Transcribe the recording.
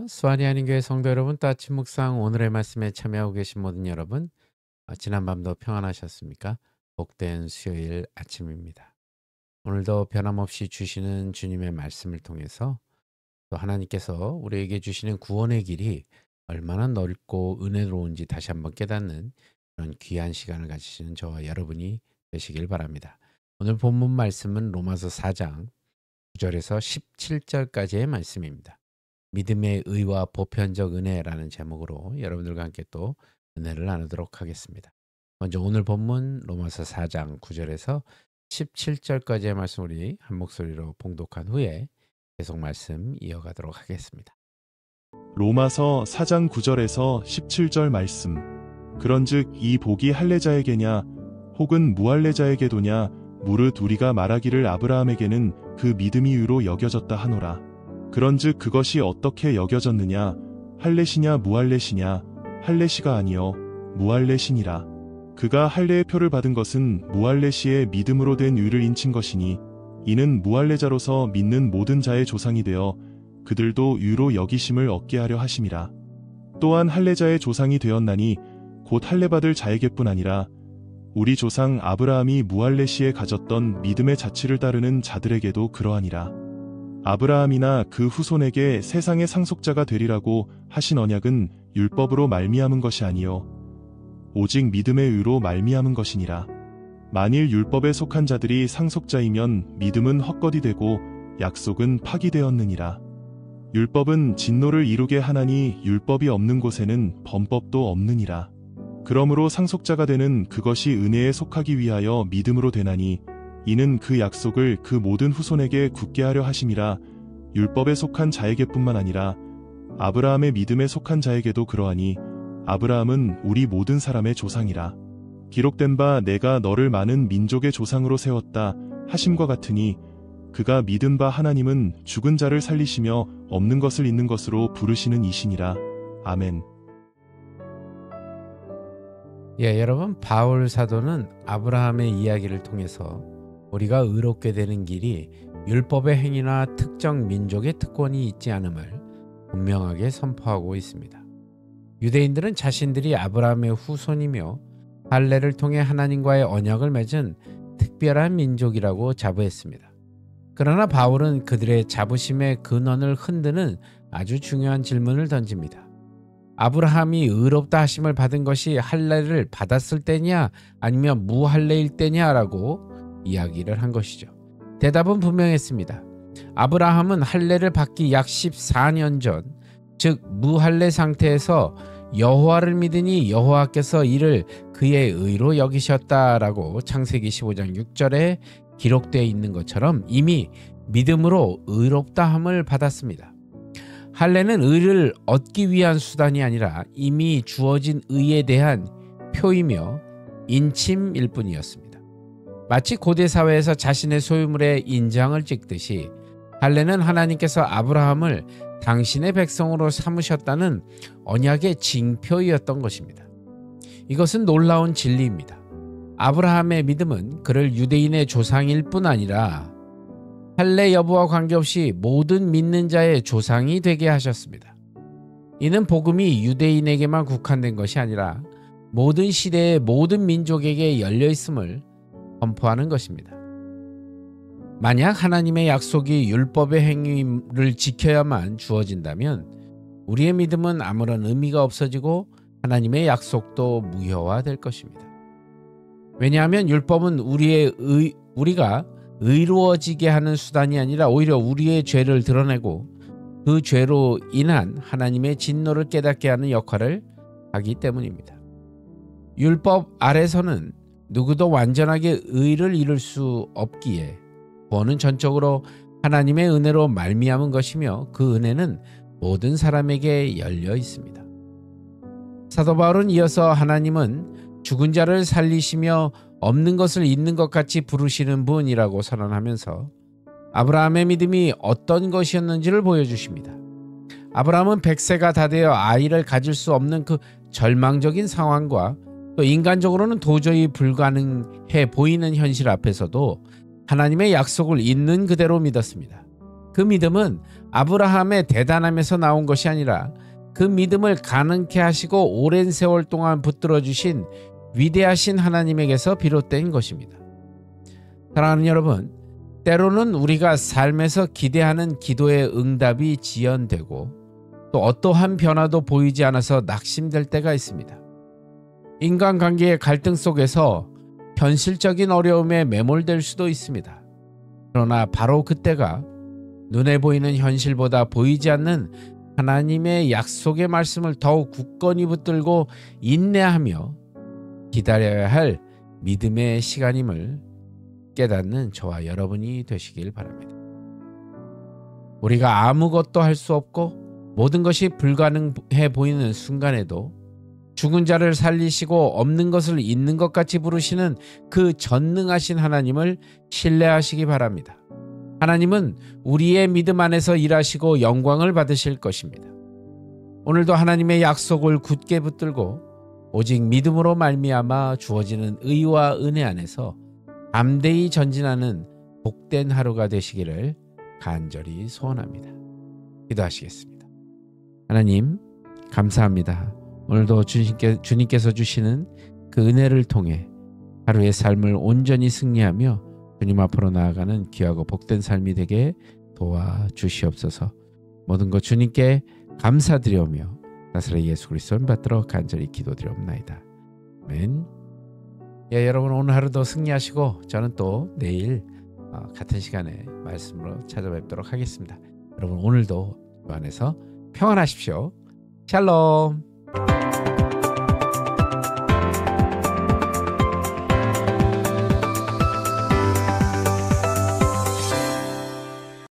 수아리 한인교회 성도 여러분, 또 아침 묵상 오늘의 말씀에 참여하고 계신 모든 여러분, 지난밤도 평안하셨습니까? 복된 수요일 아침입니다. 오늘도 변함없이 주시는 주님의 말씀을 통해서 또 하나님께서 우리에게 주시는 구원의 길이 얼마나 넓고 은혜로운지 다시 한번 깨닫는 그런 귀한 시간을 가지시는 저와 여러분이 되시길 바랍니다. 오늘 본문 말씀은 로마서 4장 9절에서 17절까지의 말씀입니다. 믿음의 의와 보편적 은혜라는 제목으로 여러분들과 함께 또 은혜를 나누도록 하겠습니다. 먼저 오늘 본문 로마서 4장 9절에서 17절까지의 말씀 우리 한 목소리로 봉독한 후에 계속 말씀 이어가도록 하겠습니다. 로마서 4장 9절에서 17절 말씀. 그런즉 이 복이 할례자에게냐 혹은 무할례자에게도냐 무릇 우리가 말하기를 아브라함에게는 그 믿음이 의로 여겨졌다 하노라. 그런즉 그것이 어떻게 여겨졌느냐 할례시냐 무할례시냐 할례시가 아니요 무할례시니라. 그가 할례의 표를 받은 것은 무할례시의 믿음으로 된 의를 인친 것이니 이는 무할례자로서 믿는 모든 자의 조상이 되어 그들도 의로 여기심을 얻게 하려 하심이라. 또한 할례자의 조상이 되었나니 곧 할례받을 자에게뿐 아니라 우리 조상 아브라함이 무할례시에 가졌던 믿음의 자취를 따르는 자들에게도 그러하니라. 아브라함이나 그 후손에게 세상의 상속자가 되리라고 하신 언약은 율법으로 말미암은 것이 아니요 오직 믿음의 의로 말미암은 것이니라. 만일 율법에 속한 자들이 상속자이면 믿음은 헛것이 되고 약속은 파기되었느니라. 율법은 진노를 이루게 하나니 율법이 없는 곳에는 범법도 없느니라. 그러므로 상속자가 되는 그것이 은혜에 속하기 위하여 믿음으로 되나니 이는 그 약속을 그 모든 후손에게 굳게 하려 하심이라. 율법에 속한 자에게뿐만 아니라 아브라함의 믿음에 속한 자에게도 그러하니 아브라함은 우리 모든 사람의 조상이라. 기록된 바 내가 너를 많은 민족의 조상으로 세웠다 하심과 같으니 그가 믿은 바 하나님은 죽은 자를 살리시며 없는 것을 있는 것으로 부르시는 이시니라. 아멘. 여러분, 바울 사도는 아브라함의 이야기를 통해서 우리가 의롭게 되는 길이 율법의 행위나 특정 민족의 특권이 있지 않음을 분명하게 선포하고 있습니다. 유대인들은 자신들이 아브라함의 후손이며 할례를 통해 하나님과의 언약을 맺은 특별한 민족이라고 자부했습니다. 그러나 바울은 그들의 자부심의 근원을 흔드는 아주 중요한 질문을 던집니다. 아브라함이 의롭다 하심을 받은 것이 할례를 받았을 때냐 아니면 무할례일 때냐라고 이야기를 한 것이죠. 대답은 분명했습니다. 아브라함은 할례를 받기 약 14년 전, 즉 무할례 상태에서 여호와를 믿으니 여호와께서 이를 그의 의로 여기셨다라고 창세기 15장 6절에 기록되어 있는 것처럼 이미 믿음으로 의롭다함을 받았습니다. 할례는 의를 얻기 위한 수단이 아니라 이미 주어진 의에 대한 표이며 인침일 뿐이었습니다. 마치 고대 사회에서 자신의 소유물에 인장을 찍듯이 할례는 하나님께서 아브라함을 당신의 백성으로 삼으셨다는 언약의 징표이었던 것입니다. 이것은 놀라운 진리입니다. 아브라함의 믿음은 그를 유대인의 조상일 뿐 아니라 할례 여부와 관계없이 모든 믿는 자의 조상이 되게 하셨습니다. 이는 복음이 유대인에게만 국한된 것이 아니라 모든 시대의 모든 민족에게 열려 있음을 선포하는 것입니다. 만약 하나님의 약속이 율법의 행위를 지켜야만 주어진다면 우리의 믿음은 아무런 의미가 없어지고 하나님의 약속도 무효화될 것입니다. 왜냐하면 율법은 우리가 의로워지게 하는 수단이 아니라 오히려 우리의 죄를 드러내고 그 죄로 인한 하나님의 진노를 깨닫게 하는 역할을 하기 때문입니다. 율법 아래서는 누구도 완전하게 의를 이룰 수 없기에 구원은 전적으로 하나님의 은혜로 말미암은 것이며 그 은혜는 모든 사람에게 열려 있습니다. 사도 바울은 이어서 하나님은 죽은 자를 살리시며 없는 것을 있는 것 같이 부르시는 분이라고 선언하면서 아브라함의 믿음이 어떤 것이었는지를 보여주십니다. 아브라함은 100세가 다 되어 아이를 가질 수 없는 그 절망적인 상황과 또 인간적으로는 도저히 불가능해 보이는 현실 앞에서도 하나님의 약속을 있는 그대로 믿었습니다. 그 믿음은 아브라함의 대단함에서 나온 것이 아니라 그 믿음을 가능케 하시고 오랜 세월 동안 붙들어 주신 위대하신 하나님에게서 비롯된 것입니다. 사랑하는 여러분, 때로는 우리가 삶에서 기대하는 기도의 응답이 지연되고 또 어떠한 변화도 보이지 않아서 낙심될 때가 있습니다. 인간관계의 갈등 속에서 현실적인 어려움에 매몰될 수도 있습니다. 그러나 바로 그때가 눈에 보이는 현실보다 보이지 않는 하나님의 약속의 말씀을 더욱 굳건히 붙들고 인내하며 기다려야 할 믿음의 시간임을 깨닫는 저와 여러분이 되시길 바랍니다. 우리가 아무것도 할 수 없고 모든 것이 불가능해 보이는 순간에도 죽은 자를 살리시고 없는 것을 있는 것 같이 부르시는 그 전능하신 하나님을 신뢰하시기 바랍니다. 하나님은 우리의 믿음 안에서 일하시고 영광을 받으실 것입니다. 오늘도 하나님의 약속을 굳게 붙들고 오직 믿음으로 말미암아 주어지는 의와 은혜 안에서 담대히 전진하는 복된 하루가 되시기를 간절히 소원합니다. 기도하시겠습니다. 하나님, 감사합니다. 오늘도 주님께서 주시는 그 은혜를 통해 하루의 삶을 온전히 승리하며 주님 앞으로 나아가는 귀하고 복된 삶이 되게 도와주시옵소서. 모든 것 주님께 감사드리오며 나사렛 예수 그리스도를 받들어 간절히 기도드리옵나이다. 아멘. 여러분, 오늘 하루도 승리하시고 저는 또 내일 같은 시간에 말씀으로 찾아뵙도록 하겠습니다. 여러분, 오늘도 주 안에서 평안하십시오. 샬롬.